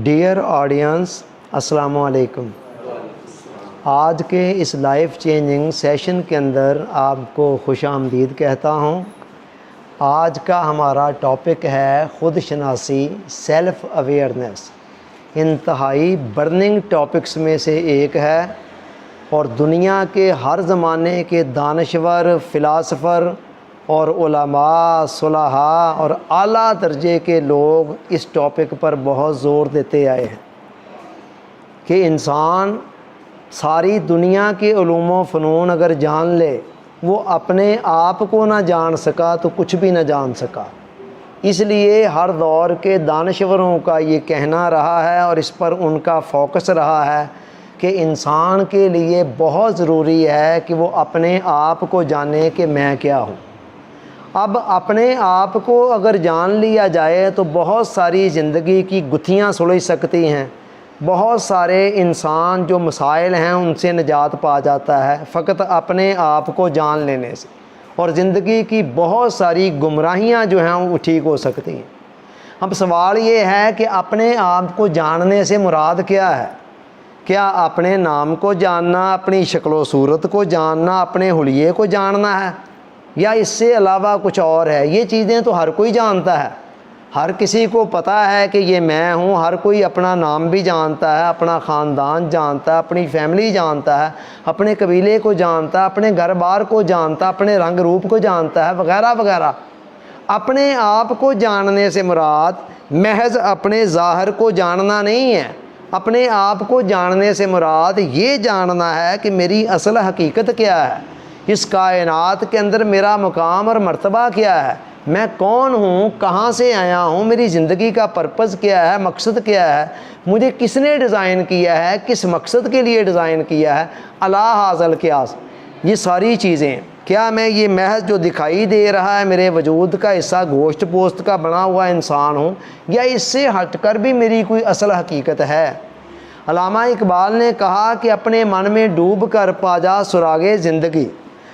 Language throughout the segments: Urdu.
ڈیئر آڈینس، السلام علیکم۔ آج کے اس لائف چینجنگ سیشن کے اندر آپ کو خوش آمدید کہتا ہوں۔ آج کا ہمارا ٹاپک ہے خود شناسی، سیلف اویئرنیس۔ انتہائی برننگ ٹاپکس میں سے ایک ہے اور دنیا کے ہر زمانے کے دانشور، فلاسفر اور علماء، صلحاء اور اعلیٰ درجے کے لوگ اس ٹاپک پر بہت زور دیتے آئے ہیں کہ انسان ساری دنیا کے علوم و فنون اگر جان لے، وہ اپنے آپ کو نہ جان سکا تو کچھ بھی نہ جان سکا۔ اس لیے ہر دور کے دانشوروں کا یہ کہنا رہا ہے اور اس پر ان کا فوکس رہا ہے کہ انسان کے لیے بہت ضروری ہے کہ وہ اپنے آپ کو جانے کہ میں کیا ہوں۔ اب اپنے آپ کو اگر جان لیا جائے تو بہت ساری زندگی کی گتھیاں سلجھ سکتی ہیں، بہت سارے انسان جو مسائل ہیں ان سے نجات پا جاتا ہے فقط اپنے آپ کو جان لینے سے، اور زندگی کی بہت ساری گمراہیاں جو ہیں وہ ٹھیک ہو سکتی ہیں۔ اب سوال یہ ہے کہ اپنے آپ کو جاننے سے مراد کیا ہے؟ کیا اپنے نام کو جاننا، اپنی شکل و صورت کو جاننا، اپنے حلیے کو جاننا ہے، یا اس سے علاوہ کچھ اور ہے؟ یہ چیزیں تو ہر کوئی جانتا ہے، ہر کسی کو پتہ ہے کہ یہ میں ہوں۔ ہر کوئی اپنا نام بھی جانتا ہے، اپنا خاندان جانتا ہے، اپنی فیملی جانتا ہے، اپنے قبیلے کو جانتا ہے، اپنے گھر بار کو جانتا ہے، اپنے رنگ روپ کو جانتا ہے، وغیرہ وغیرہ۔ اپنے آپ کو جاننے سے مراد محض اپنے ظاہر کو جاننا نہیں ہے۔ اپنے آپ کو جاننے سے مراد یہ جاننا ہے کہ میری اصل حقیقت کیا ہے، اس کائنات کے اندر میرا مقام اور مرتبہ کیا ہے، میں کون ہوں، کہاں سے آیا ہوں، میری زندگی کا پرپز کیا ہے، مقصد کیا ہے، مجھے کس نے ڈیزائن کیا ہے، کس مقصد کے لیے ڈیزائن کیا ہے، الا ھذا القیاس۔ یہ ساری چیزیں، کیا میں یہ محض جو دکھائی دے رہا ہے میرے وجود کا حصہ، گوشت پوست کا بنا ہوا انسان ہوں، یا اس سے ہٹ کر بھی میری کوئی اصل حقیقت ہے؟ علامہ اقبال نے کہا کہ اپنے من میں ڈوب کر پا جا سراغِ زندگی۔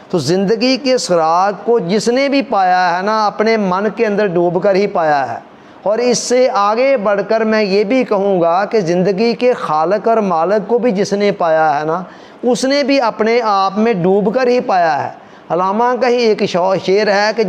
تو زندگی کے سراغ کو جس نے بھی پایا ہے نا، اپنے من کے اندر ڈوب کر ہی پایا ہے۔ اور اس سے آگے بڑھ کر میں یہ بھی کہوں گا کہ زندگی کے خالق اور مالک کو بھی جس نے پایا ہے نا، اس نے بھی اپنے آپ میں ڈوب کر ہی پایا ہے۔ علامہ کا ہی ایک شعر ہے کہ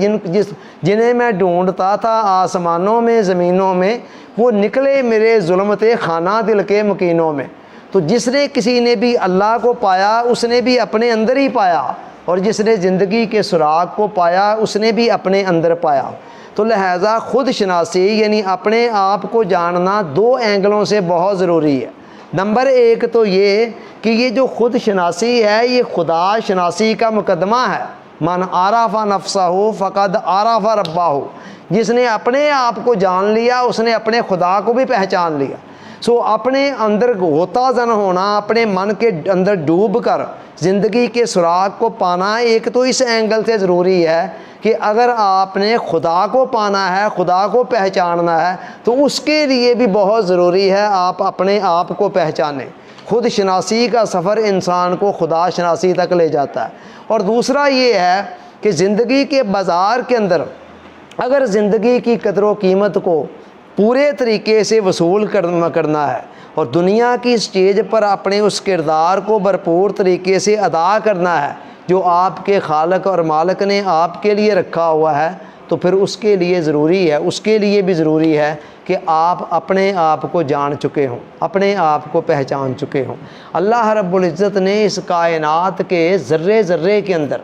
جنہیں میں ڈھونڈتا تھا آسمانوں میں، زمینوں میں، وہ نکلے میرے ظلمت خانہ دل کے مکینوں میں۔ تو جس نے کسی نے بھی اللہ کو پایا، اس نے بھی اپنے اندر ہی پایا، اور جس نے زندگی کے سراغ کو پایا اس نے بھی اپنے اندر پایا۔ تو لہٰذا خود شناسی یعنی اپنے آپ کو جاننا دو اینگلوں سے بہت ضروری ہے۔ نمبر ایک تو یہ کہ یہ جو خود شناسی ہے یہ خدا شناسی کا مقدمہ ہے۔ من عرف نفسہ فقد عرف ربہ۔ جس نے اپنے آپ کو جان لیا اس نے اپنے خدا کو بھی پہچان لیا۔ اپنے اندر غوطہ زن ہونا، اپنے من کے اندر ڈوب کر زندگی کے سراغ کو پانا ایک تو اس اینگل سے ضروری ہے کہ اگر آپ نے خدا کو پانا ہے، خدا کو پہچاننا ہے، تو اس کے لیے بھی بہت ضروری ہے آپ اپنے آپ کو پہچانیں۔ خود شناسی کا سفر انسان کو خدا شناسی تک لے جاتا ہے۔ اور دوسرا یہ ہے کہ زندگی کے بازار کے اندر اگر زندگی کی قدر و قیمت کو پورے طریقے سے وصول کرنا ہے اور دنیا کی اسٹیج پر اپنے اس کردار کو بھرپور طریقے سے ادا کرنا ہے جو آپ کے خالق اور مالک نے آپ کے لیے رکھا ہوا ہے، تو پھر اس کے لیے ضروری ہے، اس کے لیے بھی ضروری ہے کہ آپ اپنے آپ کو جان چکے ہوں، اپنے آپ کو پہچان چکے ہوں۔ اللہ رب العزت نے اس کائنات کے ذرے ذرے کے اندر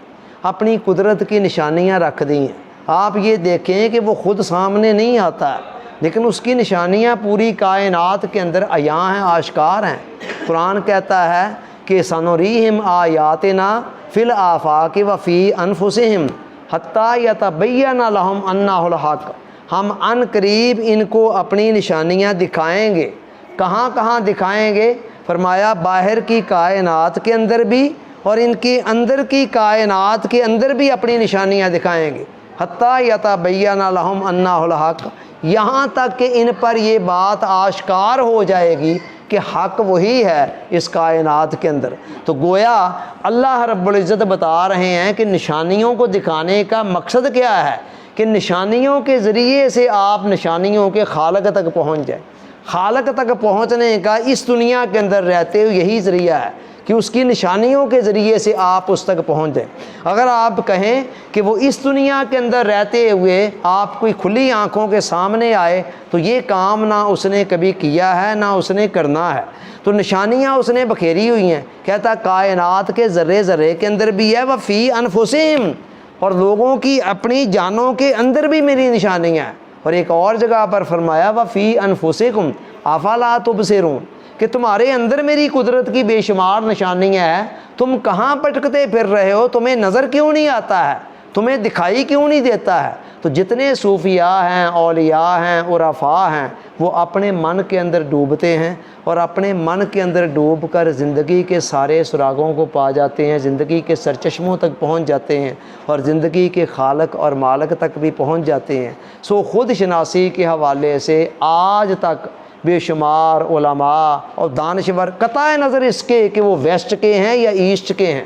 اپنی قدرت کی نشانیاں رکھ دی ہیں۔ آپ یہ دیکھیں کہ وہ خود سامنے نہیں آتا ہے، لیکن اس کی نشانیاں پوری کائنات کے اندر عیاں ہیں، آشکار ہیں۔ قرآن کہتا ہے کہ سنریہم آیاتنا فی الآفاق وفی انفسہم حتی یتبین لہم انہ الحق۔ ہم عن قریب ان کو اپنی نشانیاں دکھائیں گے۔ کہاں کہاں دکھائیں گے؟ فرمایا باہر کی کائنات کے اندر بھی اور ان کے اندر کی کائنات کے اندر بھی اپنی نشانیاں دکھائیں گے۔ حتی یتبین لہم انہ الحق، یہاں تک کہ ان پر یہ بات آشکار ہو جائے گی کہ حق وہی ہے اس کائنات کے اندر۔ تو گویا اللہ رب العزت بتا رہے ہیں کہ نشانیوں کو دکھانے کا مقصد کیا ہے کہ نشانیوں کے ذریعے سے آپ نشانیوں کے خالق تک پہنچ جائیں۔ خالق تک پہنچنے کا اس دنیا کے اندر رہتے ہوئے یہی ذریعہ ہے کہ اس کی نشانیوں کے ذریعے سے آپ اس تک پہنچ جائیں۔ اگر آپ کہیں کہ وہ اس دنیا کے اندر رہتے ہوئے آپ کوئی کھلی آنکھوں کے سامنے آئے تو یہ کام نہ اس نے کبھی کیا ہے نہ اس نے کرنا ہے۔ تو نشانیاں اس نے بکھیری ہوئی ہیں، کہتا کائنات کے ذرے ذرے کے اندر بھی ہے، وفی انفسہم، اور لوگوں کی اپنی جانوں کے اندر بھی میری نشانیاں ہیں۔ اور ایک اور جگہ پر فرمایا وفی انفسکم افلا تبصرون، کہ تمہارے اندر میری قدرت کی بے شمار نشانیاں ہیں، تم کہاں پٹکتے پھر رہے ہو، تمہیں نظر کیوں نہیں آتا ہے، تمہیں دکھائی کیوں نہیں دیتا ہے۔ تو جتنے صوفیاء ہیں، اولیاء ہیں، عرفاء ہیں، وہ اپنے من کے اندر ڈوبتے ہیں اور اپنے من کے اندر ڈوب کر زندگی کے سارے سراغوں کو پا جاتے ہیں، زندگی کے سرچشموں تک پہنچ جاتے ہیں اور زندگی کے خالق اور مالک تک بھی پہنچ جاتے ہیں۔ سو خود شناسی کے حوالے سے آج تک بے شمار علماء اور دانشور، قطع نظر اس کے کہ وہ ویسٹ کے ہیں یا ایسٹ کے ہیں،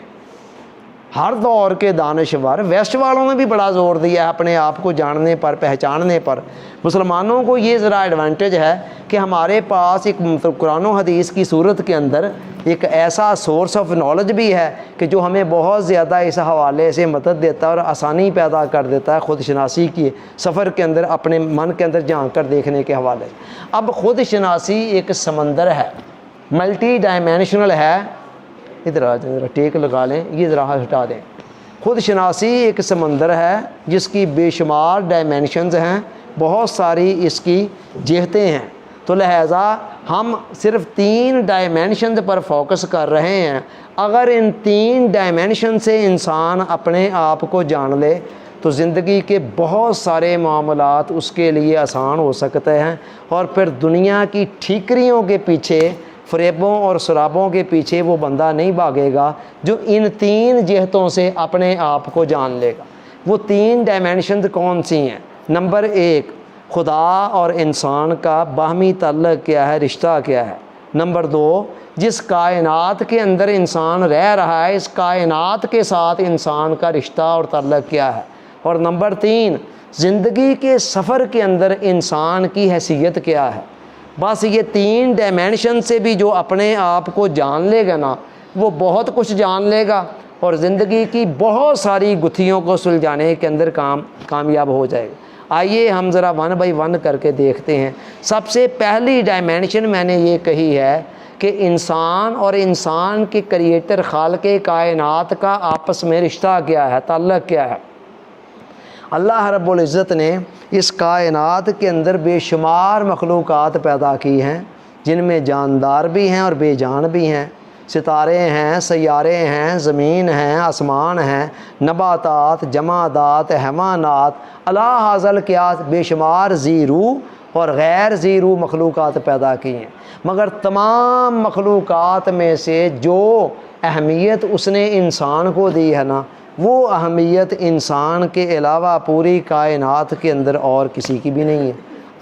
ہر دور کے دانشور، ویسٹ والوں نے بھی بڑا زور دیا ہے اپنے آپ کو جاننے پر، پہچاننے پر۔ مسلمانوں کو یہ ذرا ایڈوانٹیج ہے کہ ہمارے پاس ایک قرآن و حدیث کی صورت کے اندر ایک ایسا سورس آف نالج بھی ہے کہ جو ہمیں بہت زیادہ اس حوالے سے مدد دیتا ہے اور آسانی پیدا کر دیتا ہے خود شناسی کی سفر کے اندر، اپنے من کے اندر جھانک کر دیکھنے کے حوالے سے۔ اب خود شناسی ایک سمندر ہے، ملٹی ڈائمینشنل ہے۔ ادھر آ جائیں، ذرا ٹیک لگا لیں، یہ ذرا ہٹا دیں۔ خود شناسی ایک سمندر ہے جس کی بے شمار ڈائمینشنز ہیں، بہت ساری اس کی جہتیں ہیں، تو لہٰذا ہم صرف 3 ڈائمینشنز پر فوکس کر رہے ہیں۔ اگر ان 3 ڈائمینشن سے انسان اپنے آپ کو جان لے تو زندگی کے بہت سارے معاملات اس کے لیے آسان ہو سکتے ہیں، اور پھر دنیا کی ٹھیکریوں کے پیچھے، فریبوں اور سرابوں کے پیچھے وہ بندہ نہیں بھاگے گا جو ان 3 جہتوں سے اپنے آپ کو جان لے گا۔ وہ 3 ڈائمینشنز کون سی ہیں؟ نمبر 1، خدا اور انسان کا باہمی تعلق کیا ہے، رشتہ کیا ہے۔ نمبر 2، جس کائنات کے اندر انسان رہ رہا ہے، اس کائنات کے ساتھ انسان کا رشتہ اور تعلق کیا ہے۔ اور نمبر 3، زندگی کے سفر کے اندر انسان کی حیثیت کیا ہے۔ بس یہ 3 ڈائمینشن سے بھی جو اپنے آپ کو جان لے گا نا، وہ بہت کچھ جان لے گا اور زندگی کی بہت ساری گتھیوں کو سلجھانے کے اندر کامیاب ہو جائے گا۔ آئیے ہم ذرا 1 بائی 1 کر کے دیکھتے ہیں۔ سب سے پہلی ڈائمینشن میں نے یہ کہی ہے کہ انسان اور انسان کے کریٹر خالق کائنات کا آپس میں رشتہ کیا ہے، تعلق کیا ہے۔ اللہ رب العزت نے اس کائنات کے اندر بے شمار مخلوقات پیدا کی ہیں، جن میں جاندار بھی ہیں اور بے جان بھی ہیں۔ ستارے ہیں، سیارے ہیں، زمین ہیں، آسمان ہیں، نباتات، جمادات، حیوانات، الا حاصل کیا بے شمار ذی روح اور غیر ذی روح مخلوقات پیدا کی ہیں۔ مگر تمام مخلوقات میں سے جو اہمیت اس نے انسان کو دی ہے نا، وہ اہمیت انسان کے علاوہ پوری کائنات کے اندر اور کسی کی بھی نہیں ہے۔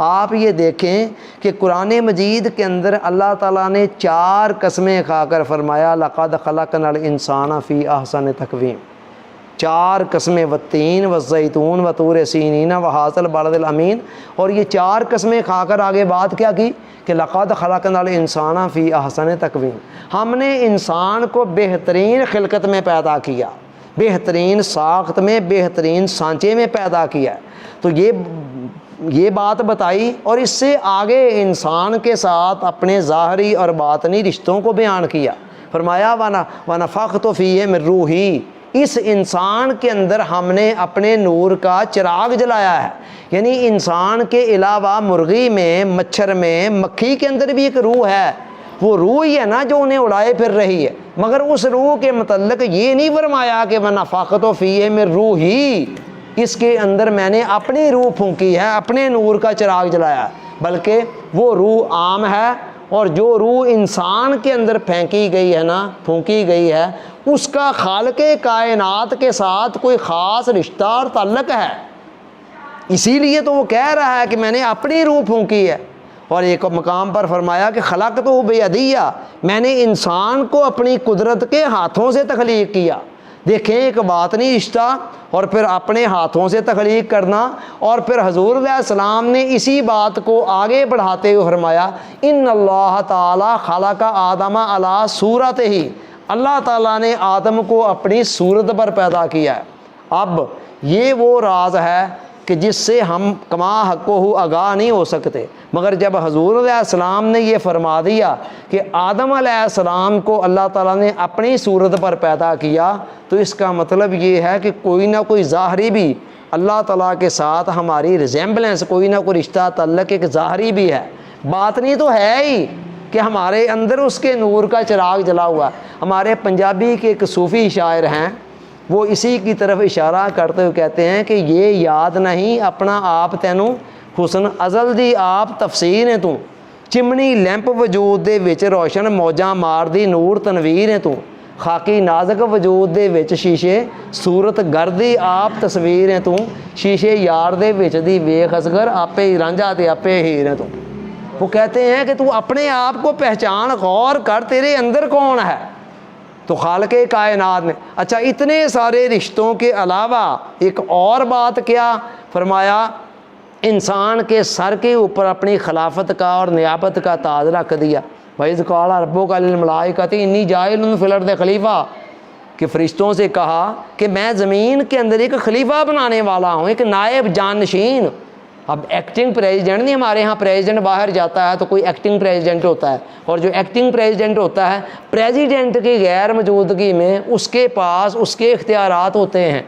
آپ یہ دیکھیں کہ قرآن مجید کے اندر اللہ تعالیٰ نے 4 قسمیں کھا کر فرمایا لقد خلقنا الانسان فی احسن تقویم۔ 4 قسمیں، والتین والزیتون وطور سینین وہذا البلد الامین، اور یہ 4 قسمیں کھا کر آگے بات کیا کی کہ لقد خلقنا الانسان فی احسن تقویم، ہم نے انسان کو بہترین خلقت میں پیدا کیا، بہترین ساخت میں، بہترین سانچے میں پیدا کیا۔ تو یہ بات بتائی، اور اس سے آگے انسان کے ساتھ اپنے ظاہری اور باطنی رشتوں کو بیان کیا۔ فرمایا وَنَفَخْتُ فِيهِ مِن رُوحِي، اس انسان کے اندر ہم نے اپنے نور کا چراغ جلایا ہے۔ یعنی انسان کے علاوہ مرغی میں، مچھر میں، مکھی کے اندر بھی ایک روح ہے، وہ روح ہی ہے نا جو انہیں اڑائے پھر رہی ہے، مگر اس روح کے متعلق یہ نہیں فرمایا کہ وَنَفَخْتُ فِيهِ مِن رُوحِي، اس کے اندر میں نے اپنی روح پھونکی ہے، اپنے نور کا چراغ جلایا، بلکہ وہ روح عام ہے، اور جو روح انسان کے اندر پھینکی گئی ہے نا، پھونکی گئی ہے، اس کا خالق کائنات کے ساتھ کوئی خاص رشتہ اور تعلق ہے۔ اسی لیے تو وہ کہہ رہا ہے کہ میں نے اپنی روح پھونکی ہے۔ اور ایک مقام پر فرمایا کہ خلقتہ بیدیہ، میں نے انسان کو اپنی قدرت کے ہاتھوں سے تخلیق کیا۔ دیکھیں ایک باطنی رشتہ اور پھر اپنے ہاتھوں سے تخلیق کرنا، اور پھر حضور علیہ السلام نے اسی بات کو آگے بڑھاتے ہوئے فرمایا ان اللہ تعالی خلق آدم علی صورتہ، اللہ تعالیٰ نے آدم کو اپنی صورت پر پیدا کیا ہے۔ اب یہ وہ راز ہے کہ جس سے ہم کما حقہ آگاہ نہیں ہو سکتے، مگر جب حضور علیہ السلام نے یہ فرما دیا کہ آدم علیہ السلام کو اللہ تعالیٰ نے اپنی صورت پر پیدا کیا، تو اس کا مطلب یہ ہے کہ کوئی نہ کوئی ظاہری بھی اللہ تعالیٰ کے ساتھ ہماری ریزیمبلنس، کوئی نہ کوئی رشتہ تعلق ایک ظاہری بھی ہے، باطنی تو ہے ہی کہ ہمارے اندر اس کے نور کا چراغ جلا ہوا ہے۔ ہمارے پنجابی کے ایک صوفی شاعر ہیں، وہ اسی کی طرف اشارہ کرتے ہوئے کہتے ہیں کہ یہ یاد نہیں اپنا آپ تینوں حسن ازل دی آپ تفسیر ہے تو، چمنی لیمپ وجود دے وچ روشن موجاں مار دی نور تنویر ہے تو، خاکی نازک وجود دے وچ شیشے صورت گردی آپ تصویر ہے تو، شیشے یار دے وچ دی ویکھ اصغر آپے رانجھا تے آپے ہیر ہے تو۔ وہ کہتے ہیں کہ تو اپنے آپ کو پہچان، غور کر تیرے اندر کون ہے، تو خالق کائنات نے۔ اچھا اتنے سارے رشتوں کے علاوہ ایک اور بات کیا فرمایا، انسان کے سر کے اوپر اپنی خلافت کا اور نیابت کا تاج رکھ دیا۔ وَإِذْ قَالَ رَبُّكَ لِلْمَلَائِكَةِ إِنِّي جَاعِلٌ فِي الْأَرْضِ خلیفہ، کہ فرشتوں سے کہا کہ میں زمین کے اندر ایک خلیفہ بنانے والا ہوں، ایک نائب جانشین۔ اب ایکٹنگ پریزیڈنٹ نہیں، ہمارے ہاں پریزیڈنٹ باہر جاتا ہے تو کوئی ایکٹنگ پریزیڈنٹ ہوتا ہے، اور جو ایکٹنگ پریزیڈنٹ ہوتا ہے پریزیڈنٹ کی غیر موجودگی میں اس کے پاس اس کے اختیارات ہوتے ہیں،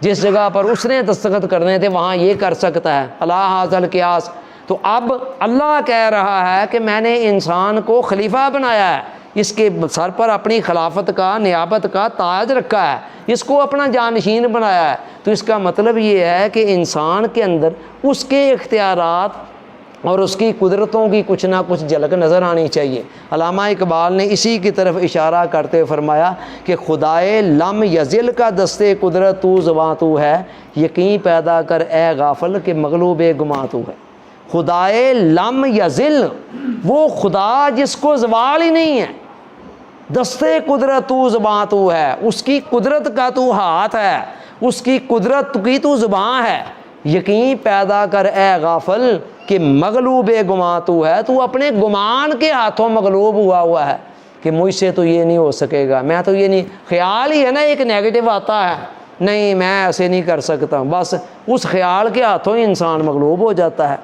جس جگہ پر اس نے دستخط کرنے تھے وہاں یہ کر سکتا ہے، الا ھذا القیاس۔ تو اب اللہ کہہ رہا ہے کہ میں نے انسان کو خلیفہ بنایا ہے، اس کے سر پر اپنی خلافت کا نیابت کا تاج رکھا ہے، اس کو اپنا جانشین بنایا ہے۔ تو اس کا مطلب یہ ہے کہ انسان کے اندر اس کے اختیارات اور اس کی قدرتوں کی کچھ نہ کچھ جھلک نظر آنی چاہیے۔ علامہ اقبال نے اسی کی طرف اشارہ کرتے ہوئے فرمایا کہ خدائے لم یزل کا دستے قدرت تو زباں تو ہے، یقین پیدا کر اے غافل کہ مغلوب گماں تو ہے۔ خدائے لم یزل، وہ خدا جس کو زوال ہی نہیں ہے، دستے قدرت تو زباں تو ہے، اس کی قدرت کا تو ہاتھ ہے، اس کی قدرت کی تو زباں ہے، یقین پیدا کر اے غافل کہ مغلوب گماں تو ہے، تو اپنے گمان کے ہاتھوں مغلوب ہوا ہے کہ مجھ سے تو یہ نہیں ہو سکے گا، میں تو یہ نہیں، خیال ہی ہے نا ایک نیگیٹو آتا ہے، نہیں میں ایسے نہیں کر سکتا، بس اس خیال کے ہاتھوں ہی انسان مغلوب ہو جاتا ہے۔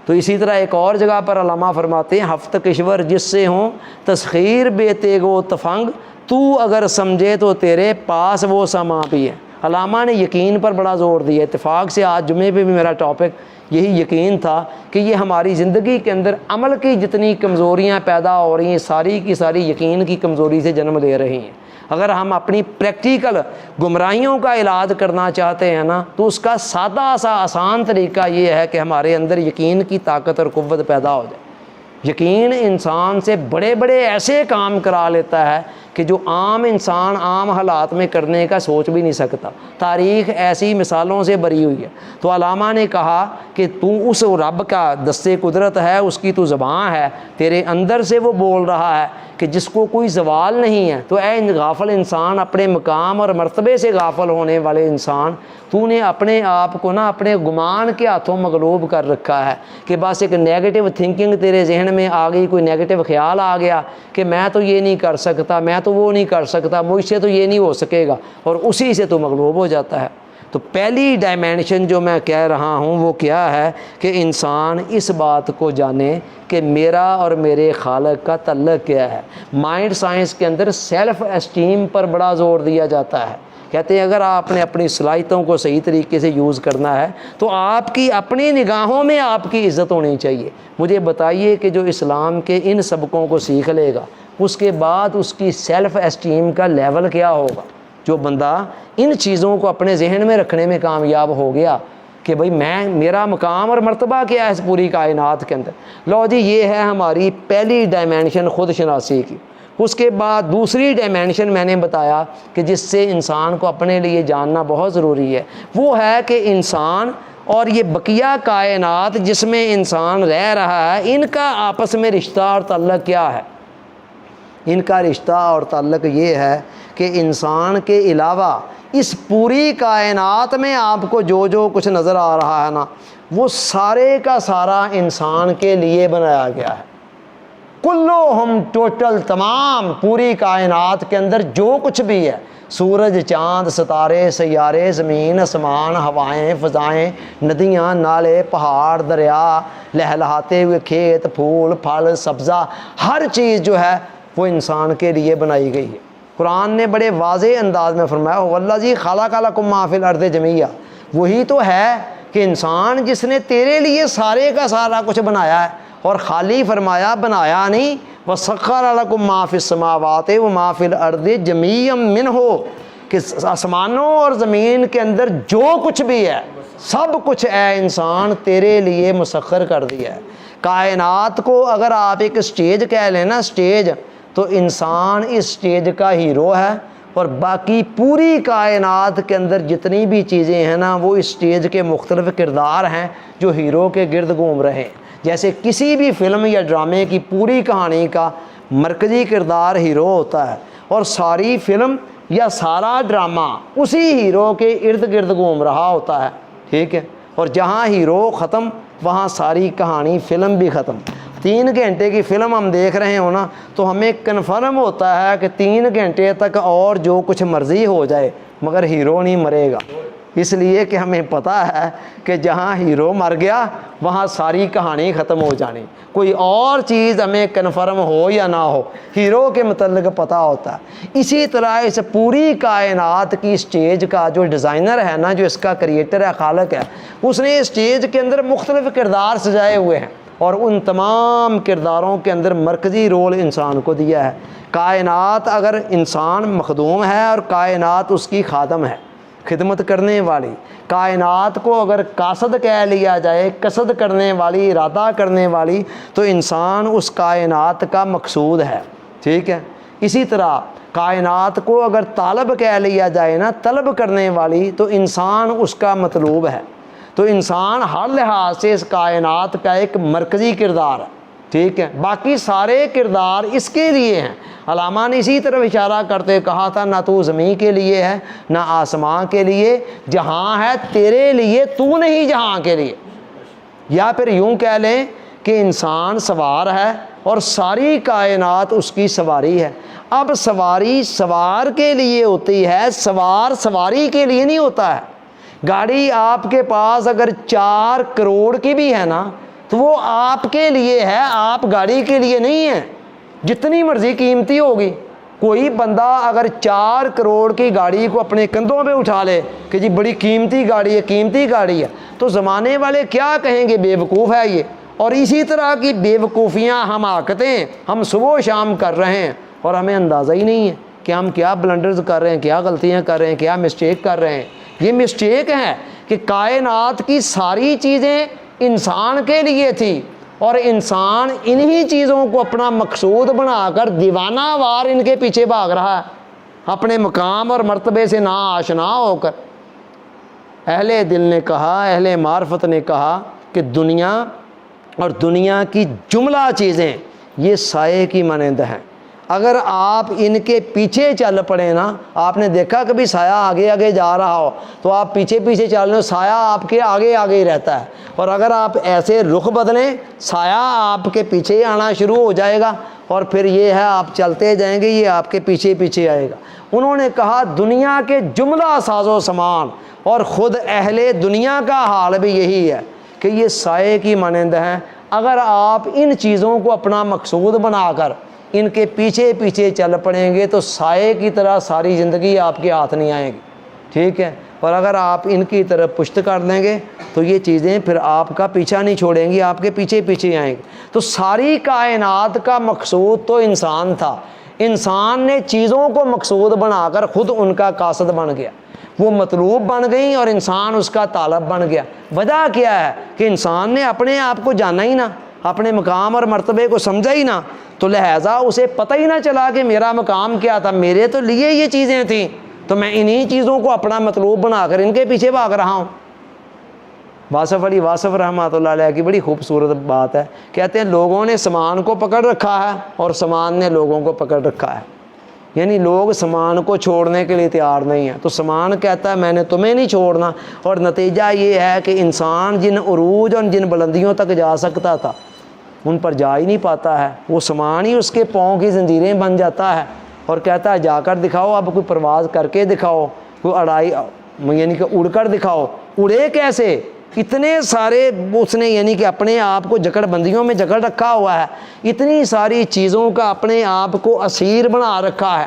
تو اسی طرح ایک اور جگہ پر علامہ فرماتے ہیں ہفت کشور جس سے ہوں تسخیر بے تیگو تفنگ، تو اگر سمجھے تو تیرے پاس وہ سما بھی ہے۔ علامہ نے یقین پر بڑا زور دیا، اتفاق سے آج جمعے پہ بھی میرا ٹاپک یہی یقین تھا کہ یہ ہماری زندگی کے اندر عمل کی جتنی کمزوریاں پیدا ہو رہی ہیں ساری کی ساری یقین کی کمزوری سے جنم لے رہی ہیں۔ اگر ہم اپنی پریکٹیکل گمراہیوں کا علاج کرنا چاہتے ہیں نا، تو اس کا سادہ سا آسان طریقہ یہ ہے کہ ہمارے اندر یقین کی طاقت اور قوت پیدا ہو جائے۔ یقین انسان سے بڑے بڑے ایسے کام کرا لیتا ہے کہ جو عام انسان عام حالات میں کرنے کا سوچ بھی نہیں سکتا۔ تاریخ ایسی مثالوں سے بھری ہوئی ہے۔ تو علامہ نے کہا کہ تو اس رب کا دستے قدرت ہے، اس کی تو زبان ہے، تیرے اندر سے وہ بول رہا ہے کہ جس کو کوئی زوال نہیں ہے۔ تو اے غافل انسان، اپنے مقام اور مرتبے سے غافل ہونے والے انسان، تو نے اپنے آپ کو نا اپنے گمان کے ہاتھوں مغلوب کر رکھا ہے کہ بس ایک نیگیٹو تھنکنگ تیرے ذہن میں آ گئی، کوئی نیگیٹو خیال آ گیا کہ میں تو یہ نہیں کر سکتا، میں تو وہ نہیں کر سکتا، مجھ سے تو یہ نہیں ہو سکے گا، اور اسی سے تو مغلوب ہو جاتا ہے۔ تو پہلی ڈائمینشن جو میں کہہ رہا ہوں وہ کیا ہے کہ انسان اس بات کو جانے کہ میرا اور میرے خالق کا تعلق کیا ہے۔ مائنڈ سائنس کے اندر سیلف اسٹیم پر بڑا زور دیا جاتا ہے۔ کہتے ہیں اگر آپ نے اپنی صلاحیتوں کو صحیح طریقے سے یوز کرنا ہے تو آپ کی اپنی نگاہوں میں آپ کی عزت ہونی چاہیے۔ مجھے بتائیے کہ جو اسلام کے ان سبقوں کو سیکھ لے گا اس کے بعد اس کی سیلف اسٹیم کا لیول کیا ہوگا؟ جو بندہ ان چیزوں کو اپنے ذہن میں رکھنے میں کامیاب ہو گیا کہ بھئی میرا مقام اور مرتبہ کیا ہے اس پوری کائنات کے اندر۔ لو جی یہ ہے ہماری پہلی ڈائمینشن خود شناسی کی۔ اس کے بعد دوسری ڈائمینشن میں نے بتایا کہ جس سے انسان کو اپنے لیے جاننا بہت ضروری ہے، وہ ہے کہ انسان اور یہ بقیہ کائنات جس میں انسان رہ رہا ہے ان کا آپس میں رشتہ اور تعلق کیا ہے۔ ان کا رشتہ اور تعلق یہ ہے کہ انسان کے علاوہ اس پوری کائنات میں آپ کو جو جو کچھ نظر آ رہا ہے نا، وہ سارے کا سارا انسان کے لیے بنایا گیا ہے۔ کلہم، ٹوٹل تمام پوری کائنات کے اندر جو کچھ بھی ہے، سورج، چاند، ستارے، سیارے، زمین، آسمان، ہوائیں، فضائیں، ندیاں، نالے، پہاڑ، دریا، لہلہاتے ہوئے کھیت، پھول، پھل، سبزہ، ہر چیز جو ہے وہ انسان کے لیے بنائی گئی ہے۔ قرآن نے بڑے واضح انداز میں فرمایا والذی خلق لکم ما فی الارض جمیعا، وہی تو ہے کہ انسان جس نے تیرے لیے سارے کا سارا کچھ بنایا ہے، اور خالی فرمایا بنایا نہیں، وَسَخَّرَ لَكُم مَّا فِي السَّمَاوَاتِ وَمَا فِي الْأَرْضِ جَمِيعًا مِّنْهُ، کہ آسمانوں اور زمین کے اندر جو کچھ بھی ہے سب کچھ اے انسان تیرے لیے مسخر کر دیا ہے۔ کائنات کو اگر آپ ایک سٹیج کہہ لیں نا، سٹیج، تو انسان اس سٹیج کا ہیرو ہے، اور باقی پوری کائنات کے اندر جتنی بھی چیزیں ہیں نا وہ اس سٹیج کے مختلف کردار ہیں جو ہیرو کے گرد گھوم رہے ہیں۔ جیسے کسی بھی فلم یا ڈرامے کی پوری کہانی کا مرکزی کردار ہیرو ہوتا ہے، اور ساری فلم یا سارا ڈرامہ اسی ہیرو کے ارد گرد گھوم رہا ہوتا ہے، ٹھیک ہے؟ اور جہاں ہیرو ختم وہاں ساری کہانی فلم بھی ختم۔ 3 گھنٹے کی فلم ہم دیکھ رہے ہوں نا تو ہمیں کنفرم ہوتا ہے کہ 3 گھنٹے تک اور جو کچھ مرضی ہو جائے مگر ہیرو نہیں مرے گا، اس لیے کہ ہمیں پتہ ہے کہ جہاں ہیرو مر گیا وہاں ساری کہانی ختم ہو جانی۔ کوئی اور چیز ہمیں کنفرم ہو یا نہ ہو، ہیرو کے متعلق پتہ ہوتا ہے۔ اسی طرح اس پوری کائنات کی سٹیج کا جو ڈیزائنر ہے نا، جو اس کا کریٹر ہے، خالق ہے، اس نے اسٹیج کے اندر مختلف کردار سجائے ہوئے ہیں، اور ان تمام کرداروں کے اندر مرکزی رول انسان کو دیا ہے۔ کائنات اگر انسان مخدوم ہے اور کائنات اس کی خادم ہے، خدمت کرنے والی، کائنات کو اگر قاصد کہہ لیا جائے، قصد کرنے والی، ارادہ کرنے والی، تو انسان اس کائنات کا مقصود ہے، ٹھیک ہے؟ اسی طرح کائنات کو اگر طالب کہہ لیا جائے نا، طلب کرنے والی، تو انسان اس کا مطلوب ہے۔ تو انسان ہر لحاظ سے اس کائنات کا ایک مرکزی کردار ہے، ٹھیک ہے؟ باقی سارے کردار اس کے لیے ہیں۔ علامہ نے اسی طرف اشارہ کرتے کہا تھا نہ تو زمین کے لیے ہے نہ آسمان کے لیے، جہاں ہے تیرے لیے، تو نہیں جہاں کے لیے۔ یا پھر یوں کہہ لیں کہ انسان سوار ہے اور ساری کائنات اس کی سواری ہے۔ اب سواری سوار کے لیے ہوتی ہے، سوار سواری کے لیے نہیں ہوتا ہے۔ گاڑی آپ کے پاس اگر 4 کروڑ کی بھی ہے نا تو وہ آپ کے لیے ہے، آپ گاڑی کے لیے نہیں ہے، جتنی مرضی قیمتی ہوگی۔ کوئی بندہ اگر 4 کروڑ کی گاڑی کو اپنے کندھوں پہ اٹھا لے کہ جی بڑی قیمتی گاڑی ہے، قیمتی گاڑی ہے، تو زمانے والے کیا کہیں گے؟ بے وقوف ہے یہ۔ اور اسی طرح کی بے وقوفیاں، حماقتیں ہم صبح و شام کر رہے ہیں اور ہمیں اندازہ ہی نہیں ہے کہ ہم کیا بلنڈرز کر رہے ہیں، کیا غلطیاں کر رہے ہیں، کیا مسٹیک کر رہے ہیں۔ یہ مسٹیک ہے کہ کائنات کی ساری چیزیں انسان کے لیے تھی، اور انسان انہی چیزوں کو اپنا مقصود بنا کر دیوانہ وار ان کے پیچھے بھاگ رہا ہے، اپنے مقام اور مرتبے سے نا آشنا ہو کر۔ اہل دل نے کہا، اہل معرفت نے کہا کہ دنیا اور دنیا کی جملہ چیزیں یہ سائے کی مانند ہیں۔ اگر آپ ان کے پیچھے چل پڑیں نا، آپ نے دیکھا کبھی سایہ آگے آگے جا رہا ہو تو آپ پیچھے پیچھے چل رہے ہو، سایہ آپ کے آگے آگے ہی رہتا ہے، اور اگر آپ ایسے رخ بدلیں سایہ آپ کے پیچھے ہی آنا شروع ہو جائے گا، اور پھر یہ ہے آپ چلتے جائیں گے، یہ آپ کے پیچھے پیچھے آئے گا۔ انہوں نے کہا دنیا کے جملہ ساز و سامان اور خود اہل دنیا کا حال بھی یہی ہے کہ یہ سائے کی مانند ہیں۔ اگر آپ ان چیزوں کو اپنا مقصود بنا کر ان کے پیچھے پیچھے چل پڑیں گے تو سائے کی طرح ساری زندگی آپ کے ہاتھ نہیں آئے گی، ٹھیک ہے؟ اور اگر آپ ان کی طرف پشت کر لیں گے تو یہ چیزیں پھر آپ کا پیچھا نہیں چھوڑیں گی، آپ کے پیچھے پیچھے آئیں گے۔ تو ساری کائنات کا مقصود تو انسان تھا، انسان نے چیزوں کو مقصود بنا کر خود ان کا قاصد بن گیا، وہ مطلوب بن گئی اور انسان اس کا طالب بن گیا۔ وجہ کیا ہے کہ انسان نے اپنے آپ کو جانا ہی نہ، اپنے مقام اور مرتبے کو سمجھا ہی نہ، تو لہٰذا اسے پتہ ہی نہ چلا کہ میرا مقام کیا تھا، میرے تو لیے یہ چیزیں تھیں، تو میں انہی چیزوں کو اپنا مطلوب بنا کر ان کے پیچھے بھاگ رہا ہوں۔ واصف علی واصف رحمۃ اللہ علیہ کی بڑی خوبصورت بات ہے، کہتے ہیں لوگوں نے سامان کو پکڑ رکھا ہے اور سامان نے لوگوں کو پکڑ رکھا ہے۔ یعنی لوگ سامان کو چھوڑنے کے لیے تیار نہیں ہیں، تو سامان کہتا ہے میں نے تمہیں نہیں چھوڑنا، اور نتیجہ یہ ہے کہ انسان جن عروج اور جن بلندیوں تک جا سکتا تھا ان پر جا ہی نہیں پاتا ہے، وہ سامان ہی اس کے پاؤں کی زنجیریں بن جاتا ہے، اور کہتا ہے جا کر دکھاؤ، اب کوئی پرواز کر کے دکھاؤ، کوئی اڑائی یعنی کہ اڑ کر دکھاؤ۔ اڑے کیسے؟ اتنے سارے اس نے یعنی کہ اپنے آپ کو جکڑ بندیوں میں جکڑ رکھا ہوا ہے، اتنی ساری چیزوں کا اپنے آپ کو اسیر بنا رکھا ہے۔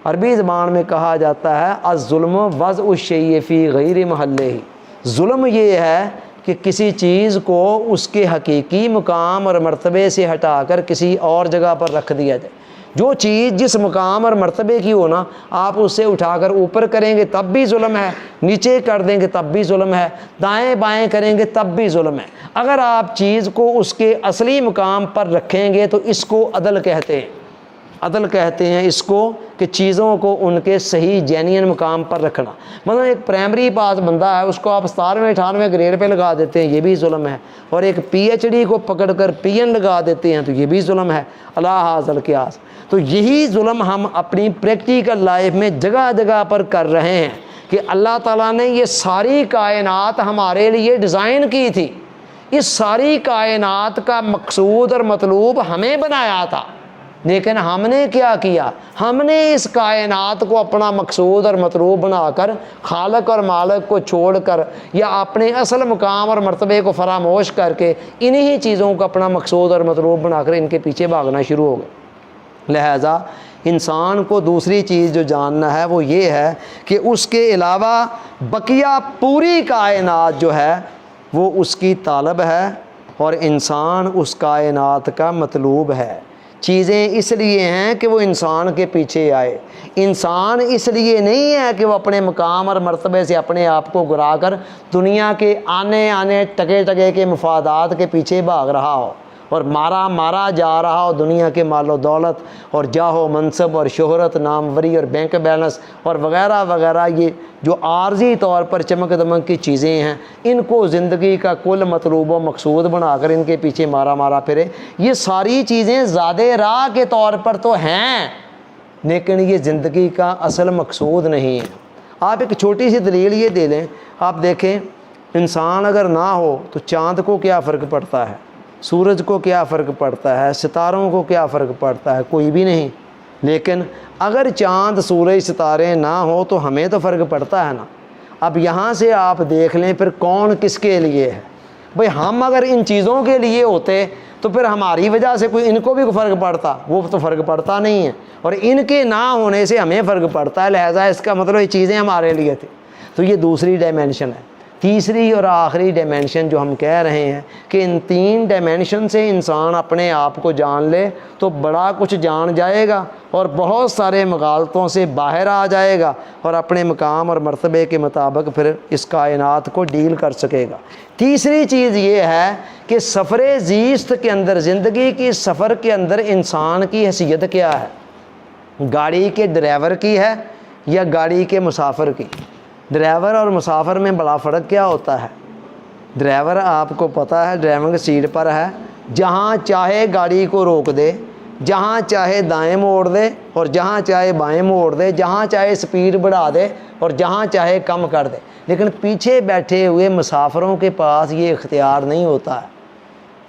عربی زبان میں کہا جاتا ہے الظلم وضع الشیء فی غیر محلہ، ظلم یہ ہے کہ کسی چیز کو اس کے حقیقی مقام اور مرتبے سے ہٹا کر کسی اور جگہ پر رکھ دیا جائے۔ جو چیز جس مقام اور مرتبے کی ہو نا، آپ اسے اٹھا کر اوپر کریں گے تب بھی ظلم ہے، نیچے کر دیں گے تب بھی ظلم ہے، دائیں بائیں کریں گے تب بھی ظلم ہے۔ اگر آپ چیز کو اس کے اصلی مقام پر رکھیں گے تو اس کو عدل کہتے ہیں۔ عدل کہتے ہیں اس کو کہ چیزوں کو ان کے صحیح جینین مقام پر رکھنا۔ مطلب ایک پرائمری پاس بندہ ہے، اس کو آپ 17ویں 18ویں گریڈ پہ لگا دیتے ہیں، یہ بھی ظلم ہے، اور ایک پی ایچ ڈی کو پکڑ کر پی این لگا دیتے ہیں تو یہ بھی ظلم ہے۔ اللہ حاصل قیاس۔ تو یہی ظلم ہم اپنی پریکٹیکل لائف میں جگہ جگہ پر کر رہے ہیں کہ اللہ تعالیٰ نے یہ ساری کائنات ہمارے لیے ڈیزائن کی تھی، اس ساری کائنات کا مقصود اور مطلوب ہمیں بنایا تھا، لیکن ہم نے کیا کیا؟ ہم نے اس کائنات کو اپنا مقصود اور مطلوب بنا کر خالق اور مالک کو چھوڑ کر یا اپنے اصل مقام اور مرتبے کو فراموش کر کے انہی چیزوں کو اپنا مقصود اور مطلوب بنا کر ان کے پیچھے بھاگنا شروع ہو گئے۔ لہٰذا انسان کو دوسری چیز جو جاننا ہے وہ یہ ہے کہ اس کے علاوہ بقیہ پوری کائنات جو ہے وہ اس کی طالب ہے، اور انسان اس کائنات کا مطلوب ہے۔ چیزیں اس لیے ہیں کہ وہ انسان کے پیچھے آئے، انسان اس لیے نہیں ہے کہ وہ اپنے مقام اور مرتبے سے اپنے آپ کو گرا کر دنیا کے آنے ٹکے ٹکے کے مفادات کے پیچھے بھاگ رہا ہو اور مارا جا رہا ہو دنیا کے مال و دولت اور جاہ و منصب اور شہرت، ناموری اور بینک بیلنس اور وغیرہ وغیرہ، یہ جو عارضی طور پر چمک دمک کی چیزیں ہیں، ان کو زندگی کا کل مطلوب و مقصود بنا کر ان کے پیچھے مارا پھرے۔ یہ ساری چیزیں زیادہ راہ کے طور پر تو ہیں، لیکن یہ زندگی کا اصل مقصود نہیں ہے۔ آپ ایک چھوٹی سی دلیل یہ دے لیں، آپ دیکھیں انسان اگر نہ ہو تو چاند کو کیا فرق پڑتا ہے، سورج کو کیا فرق پڑتا ہے، ستاروں کو کیا فرق پڑتا ہے؟ کوئی بھی نہیں۔ لیکن اگر چاند سورج ستارے نہ ہو تو ہمیں تو فرق پڑتا ہے نا۔ اب یہاں سے آپ دیکھ لیں پھر کون کس کے لیے ہے۔ بھئی ہم اگر ان چیزوں کے لیے ہوتے تو پھر ہماری وجہ سے کوئی ان کو بھی فرق پڑتا، وہ تو فرق پڑتا نہیں ہے، اور ان کے نہ ہونے سے ہمیں فرق پڑتا ہے، لہٰذا اس کا مطلب یہ چیزیں ہمارے لیے تھیں۔ تو یہ دوسری ڈائمینشن ہے۔ تیسری اور آخری ڈائمینشن جو ہم کہہ رہے ہیں کہ ان تین ڈائمینشن سے انسان اپنے آپ کو جان لے تو بڑا کچھ جان جائے گا اور بہت سارے مغالطوں سے باہر آ جائے گا اور اپنے مقام اور مرتبے کے مطابق پھر اس کائنات کو ڈیل کر سکے گا۔ تیسری چیز یہ ہے کہ سفر زیست کے اندر، زندگی کی سفر کے اندر انسان کی حیثیت کیا ہے؟ گاڑی کے ڈرائیور کی ہے یا گاڑی کے مسافر کی؟ ڈرائیور اور مسافر میں بڑا فرق کیا ہوتا ہے؟ ڈرائیور آپ کو پتہ ہے ڈرائیونگ سیٹ پر ہے، جہاں چاہے گاڑی کو روک دے، جہاں چاہے دائیں موڑ دے اور جہاں چاہے بائیں موڑ دے، جہاں چاہے سپیڈ بڑھا دے اور جہاں چاہے کم کر دے۔ لیکن پیچھے بیٹھے ہوئے مسافروں کے پاس یہ اختیار نہیں ہوتا ہے،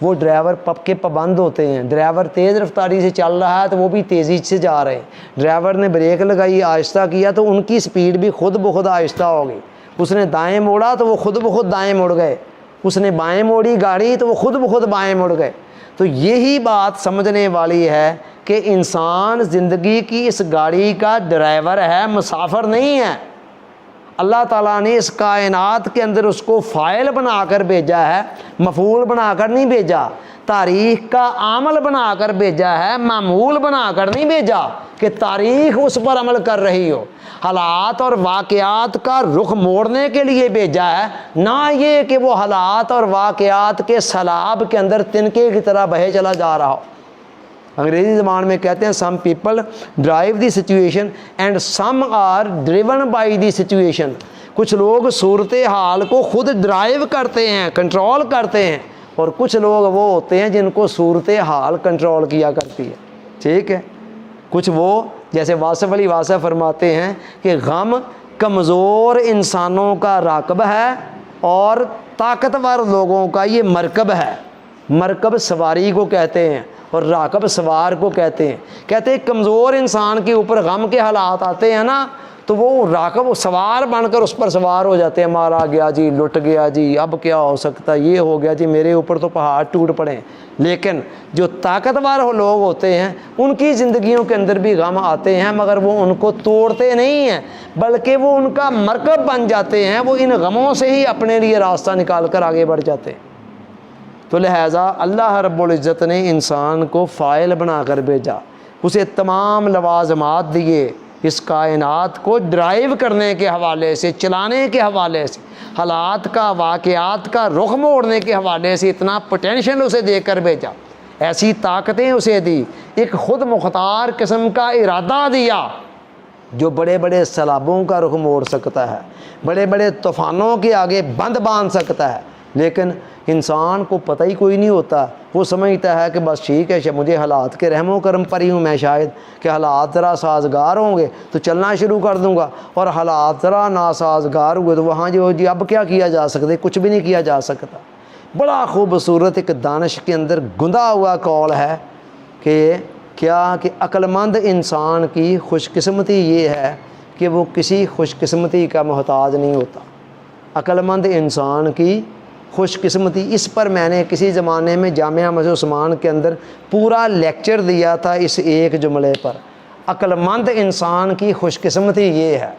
وہ ڈرائیور پب کے پابند ہوتے ہیں۔ ڈرائیور تیز رفتاری سے چل رہا ہے تو وہ بھی تیزی سے جا رہے ہیں، ڈرائیور نے بریک لگائی آہستہ کیا تو ان کی سپیڈ بھی خود بخود آہستہ ہو گئی، اس نے دائیں موڑا تو وہ خود بخود دائیں مڑ گئے، اس نے بائیں موڑی گاڑی تو وہ خود بخود بائیں مڑ گئے۔ تو یہی بات سمجھنے والی ہے کہ انسان زندگی کی اس گاڑی کا ڈرائیور ہے، مسافر نہیں ہے۔ اللہ تعالیٰ نے اس کائنات کے اندر اس کو فاعل بنا کر بھیجا ہے، مفعول بنا کر نہیں بھیجا، تاریخ کا عامل بنا کر بھیجا ہے، معمول بنا کر نہیں بھیجا کہ تاریخ اس پر عمل کر رہی ہو۔ حالات اور واقعات کا رخ موڑنے کے لیے بھیجا ہے، نہ یہ کہ وہ حالات اور واقعات کے سیلاب کے اندر تنکے کی طرح بہے چلا جا رہا ہو۔ انگریزی زبان میں کہتے ہیں some people drive the situation and some are driven by the situation. کچھ لوگ صورتحال کو خود ڈرائیو کرتے ہیں، کنٹرول کرتے ہیں، اور کچھ لوگ وہ ہوتے ہیں جن کو صورتحال کنٹرول کیا کرتی ہے۔ ٹھیک ہے، کچھ وہ جیسے واصف علی واصف فرماتے ہیں کہ غم کمزور انسانوں کا راکب ہے اور طاقتور لوگوں کا یہ مرکب ہے۔ مرکب سواری کو کہتے ہیں اور راکب سوار کو کہتے ہیں۔ کہتے ہیں کمزور انسان کے اوپر غم کے حالات آتے ہیں نا تو وہ راکب سوار بن کر اس پر سوار ہو جاتے ہیں، مارا گیا جی، لٹ گیا جی، اب کیا ہو سکتا، یہ ہو گیا جی، میرے اوپر تو پہاڑ ٹوٹ پڑے۔ لیکن جو طاقتور لوگ ہوتے ہیں ان کی زندگیوں کے اندر بھی غم آتے ہیں، مگر وہ ان کو توڑتے نہیں ہیں بلکہ وہ ان کا مرکب بن جاتے ہیں، وہ ان غموں سے ہی اپنے لیے راستہ نکال کر آگے بڑھ جاتے ہیں۔ تو لہٰذا اللہ رب العزت نے انسان کو فاعل بنا کر بھیجا، اسے تمام لوازمات دیے، اس کائنات کو ڈرائیو کرنے کے حوالے سے، چلانے کے حوالے سے، حالات کا، واقعات کا رخ موڑنے کے حوالے سے اتنا پوٹینشیل اسے دے کر بھیجا، ایسی طاقتیں اسے دی، ایک خود مختار قسم کا ارادہ دیا جو بڑے بڑے سیلابوں کا رخ موڑ سکتا ہے، بڑے بڑے طوفانوں کے آگے بند باندھ سکتا ہے۔ لیکن انسان کو پتہ ہی کوئی نہیں ہوتا، وہ سمجھتا ہے کہ بس ٹھیک ہے، مجھے حالات کے رحم و کرم پر ہی ہوں میں، شاید کہ حالات ذرا سازگار ہوں گے تو چلنا شروع کر دوں گا، اور حالات ذرا ناسازگار ہوئے تو وہاں جو جی اب کیا کیا جا سکتا ہے، کچھ بھی نہیں کیا جا سکتا۔ بڑا خوبصورت ایک دانش کے اندر گندا ہوا قول ہے کہ کیا کہ عقل مند انسان کی خوش قسمتی یہ ہے کہ وہ کسی خوش قسمتی کا محتاج نہیں ہوتا۔ عقل مند انسان کی خوش قسمتی، اس پر میں نے کسی زمانے میں جامعہ مسجد عثمان کے اندر پورا لیکچر دیا تھا اس ایک جملے پر۔ عقل مند انسان کی خوش قسمتی یہ ہے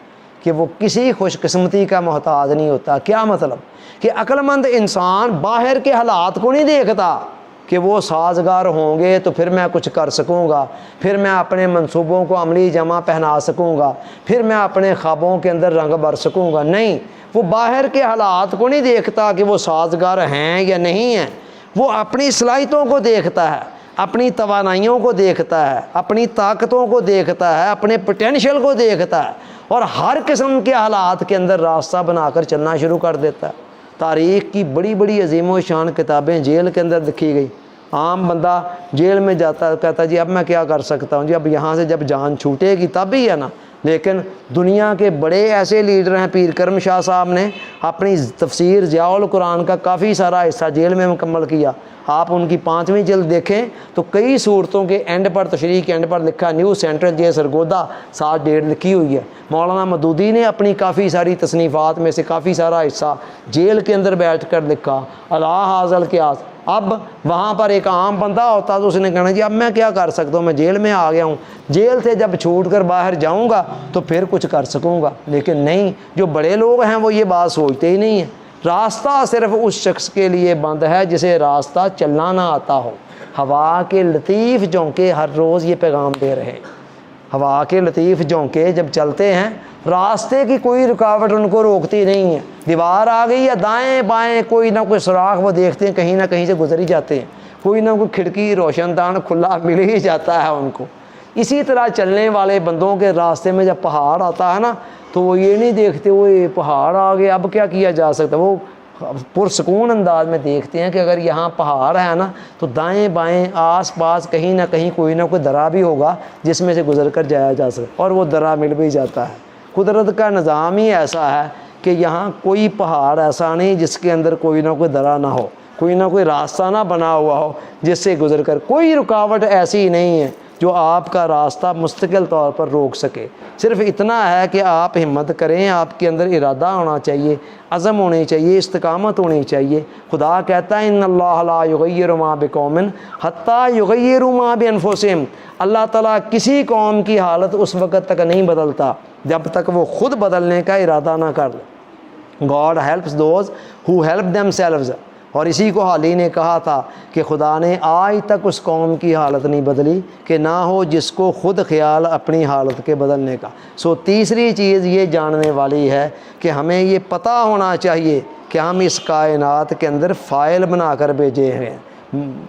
کہ وہ کسی خوش قسمتی کا محتاج نہیں ہوتا۔ کیا مطلب؟ کہ عقل مند انسان باہر کے حالات کو نہیں دیکھتا کہ وہ سازگار ہوں گے تو پھر میں کچھ کر سکوں گا، پھر میں اپنے منصوبوں کو عملی جمع پہنا سکوں گا، پھر میں اپنے خوابوں کے اندر رنگ بھر سکوں گا۔ نہیں، وہ باہر کے حالات کو نہیں دیکھتا کہ وہ سازگار ہیں یا نہیں ہیں، وہ اپنی صلاحیتوں کو دیکھتا ہے، اپنی توانائیوں کو دیکھتا ہے، اپنی طاقتوں کو دیکھتا ہے، اپنے پوٹینشیل کو دیکھتا ہے، اور ہر قسم کے حالات کے اندر راستہ بنا کر چلنا شروع کر دیتا ہے۔ تاریخ کی بڑی بڑی عظیم و شان کتابیں جیل کے اندر لکھی گئی۔ عام بندہ جیل میں جاتا ہے، کہتا ہے جی اب میں کیا کر سکتا ہوں، جی اب یہاں سے جب جان چھوٹے گی تب ہی ہے نا۔ لیکن دنیا کے بڑے ایسے لیڈر ہیں، پیر کرم شاہ صاحب نے اپنی تفسیر ضیاء القرآن کا کافی سارا حصہ جیل میں مکمل کیا۔ آپ ان کی 5ویں جلد دیکھیں تو کئی صورتوں کے اینڈ پر، تشریح کے اینڈ پر لکھا نیو سینٹرل جیل سرگودا 7.5 لکھی ہوئی ہے۔ مولانا مودودی نے اپنی کافی ساری تصنیفات میں سے کافی سارا حصہ جیل کے اندر بیٹھ کر لکھا۔ اللہ حاضل کے آس، اب وہاں پر ایک عام بندہ ہوتا تو اس نے کہنا جی اب میں کیا کر سکتا ہوں، میں جیل میں آ گیا ہوں، جیل سے جب چھوٹ کر باہر جاؤں گا تو پھر کچھ کر سکوں گا۔ لیکن نہیں، جو بڑے لوگ ہیں وہ یہ بات سوچتے ہی نہیں ہیں۔ راستہ صرف اس شخص کے لیے بند ہے جسے راستہ چلنا نہ آتا ہو۔ ہوا کے لطیف جھونکے ہر روز یہ پیغام دے رہے ہیں۔ ہوا کے لطیف جھونکے جب چلتے ہیں، راستے کی کوئی رکاوٹ ان کو روکتی نہیں ہے۔ دیوار آ گئی یا دائیں بائیں کوئی نہ کوئی سوراخ وہ دیکھتے ہیں، کہیں نہ کہیں سے گزر ہی جاتے ہیں، کوئی نہ کوئی کھڑکی روشن دان کھلا مل ہی جاتا ہے ان کو۔ اسی طرح چلنے والے بندوں کے راستے میں جب پہاڑ آتا ہے نا تو وہ یہ نہیں دیکھتے وہ یہ پہاڑ آ گئے اب کیا کیا جا سکتا، وہ پرسکون انداز میں دیکھتے ہیں کہ اگر یہاں پہاڑ ہے نا تو دائیں بائیں آس پاس کہیں نہ کہیں کوئی نہ کوئی درا بھی ہوگا جس میں سے گزر کر جایا جا سکتا، اور وہ درا مل بھی جاتا ہے۔ قدرت کا نظام ہی ایسا ہے کہ یہاں کوئی پہاڑ ایسا نہیں جس کے اندر کوئی نہ کوئی درا نہ ہو، کوئی نہ کوئی راستہ نہ بنا ہوا ہو جس سے گزر کر، کوئی رکاوٹ ایسی نہیں ہے جو آپ کا راستہ مستقل طور پر روک سکے۔ صرف اتنا ہے کہ آپ ہمت کریں، آپ کے اندر ارادہ ہونا چاہیے، عزم ہونی چاہیے، استقامت ہونی چاہیے۔ خدا کہتا ہے ان اللہ لا یغیر ما بقوم حتی یغیروا ما بانفسہم، اللہ تعالیٰ کسی قوم کی حالت اس وقت تک نہیں بدلتا جب تک وہ خود بدلنے کا ارادہ نہ کر لے۔ God helps those who help themselves، اور اسی کو حالی نے کہا تھا کہ خدا نے آج تک اس قوم کی حالت نہیں بدلی کہ نہ ہو جس کو خود خیال اپنی حالت کے بدلنے کا۔ تیسری چیز یہ جاننے والی ہے کہ ہمیں یہ پتہ ہونا چاہیے کہ ہم اس کائنات کے اندر فاعل بنا کر بھیجے ہیں،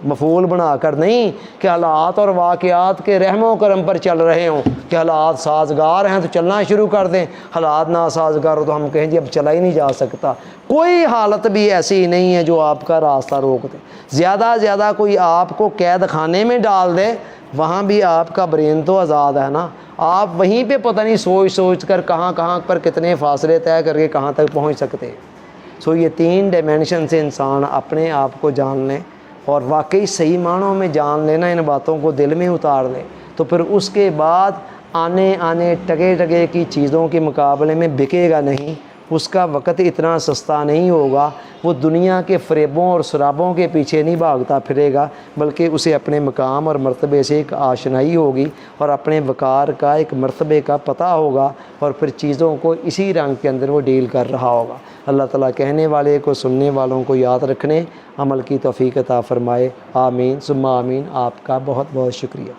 مفعول بنا کر نہیں کہ حالات اور واقعات کے رحم و کرم پر چل رہے ہوں، کہ حالات سازگار ہیں تو چلنا شروع کر دیں، حالات ناسازگار ہو تو ہم کہیں جی اب چلا ہی نہیں جا سکتا۔ کوئی حالت بھی ایسی نہیں ہے جو آپ کا راستہ روک دے۔ زیادہ کوئی آپ کو قید خانے میں ڈال دے، وہاں بھی آپ کا برین تو آزاد ہے نا، آپ وہیں پہ پتہ نہیں سوچ کر کہاں پر کتنے فاصلے طے کر کے کہاں تک پہنچ سکتے ہیں۔ یہ 3 ڈائمینشن سے انسان اپنے آپ کو جان لیں اور واقعی صحیح معنوں میں جان لینا، ان باتوں کو دل میں اتار لیں، تو پھر اس کے بعد آنے ٹگے کی چیزوں کے مقابلے میں بکے گا نہیں، اس کا وقت اتنا سستا نہیں ہوگا، وہ دنیا کے فریبوں اور سرابوں کے پیچھے نہیں بھاگتا پھرے گا، بلکہ اسے اپنے مقام اور مرتبے سے ایک آشنائی ہوگی اور اپنے وقار کا ایک مرتبے کا پتہ ہوگا، اور پھر چیزوں کو اسی رنگ کے اندر وہ ڈیل کر رہا ہوگا۔ اللہ تعالیٰ کہنے والے کو سننے والوں کو یاد رکھنے عمل کی توفیق عطا فرمائے، آمین ثم آمین۔ آپ کا بہت بہت شکریہ۔